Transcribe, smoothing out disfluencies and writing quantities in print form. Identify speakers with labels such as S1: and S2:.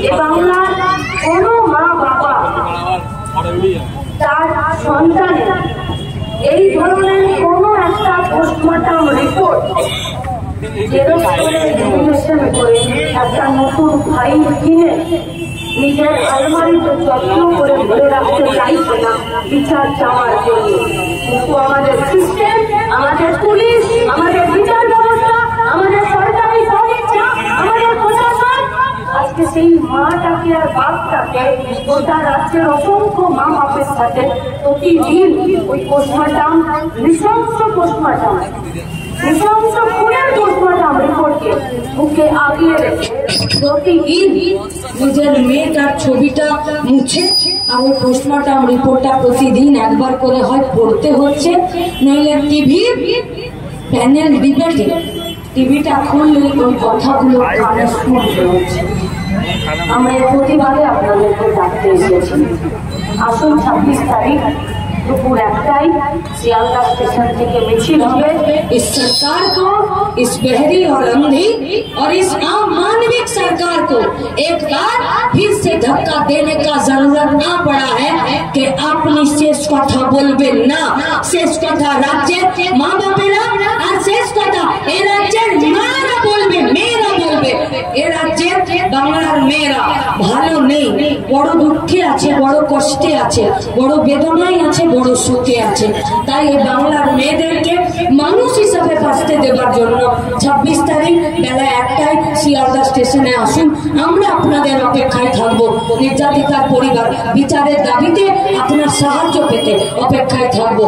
S1: এ বাংলার কোনো মা বাবা তার সন্তানের এই ধরনের কোনো একটা পোস্টমর্টম রিপোর্ট করে একটা নতুন ফাইল কিনে নিজের আলমারিতে যত্ন করে ধরে রাখতে চাইছে না বিচার চাওয়ার জন্য। কিন্তু আমাদের সিস্টেম, আমাদের পুলিশ, আমাদের বিচার ব্যবস্থা, আমাদের সরকারি সংস্থা, আমাদের প্রশাসন আজকে সেই মাটাকে আর বাপটাকে গোটা রাজ্যের অসংখ্য মা বাপের সাথে প্রতিদিন ওই পোস্টমর্টম, নৃশংস পোস্টমর্টম, নৃশংস খুনের পোস্টমর্টম রিপোর্টকে বুকে আগিয়ে রেখে প্রতিদিন
S2: নিজের মেয়েটার ছবিটা মুছে আর ওই পোস্টমর্টম রিপোর্টটা প্রতিদিন একবার করে হয় পড়তে হচ্ছে, নইলে টিভির প্যানেল ডিবেটে টিভিটা খুললে ওই কথাগুলো কানে শুনতে হচ্ছে।
S1: আমরা এর প্রতিবাদে আপনাদেরকে ডাকতে এসেছি। আসুন 26 তারিখ दोपहर 1टाয় सियालदा स्टेशन থেকে मिছিল হবে।
S2: इस सरकार को, इस बहरी और अंधी और इस आम मानविक सरकार को एक बार फिर से धक्का देने का जरूरत ना पड़ा है कि अपनी शेष कथा बोलबे ना, शेष कथा राज्य माँ बापेरा और शेष कथा ए राज्य मारा बोलबे, मेरा बोलबे। ए राज्य बांगलार मेरा ভালো নেই, বড় দুঃখে আছে, বড় কষ্টে আছে, বড় বেদনায় আছে, বড় সুখে আছে। তাই এই বাংলার মেয়েদেরকে মানুষ হিসাবে বাঁচতে দেবার জন্য 26 তারিখ বেলা 1টায় শিয়ালদা স্টেশনে আসুন। আমরা আপনাদের অপেক্ষায় থাকবো। নির্যাতিতার পরিবার বিচারের দাবিতে আপনার সাহায্য পেতে অপেক্ষায় থাকবো।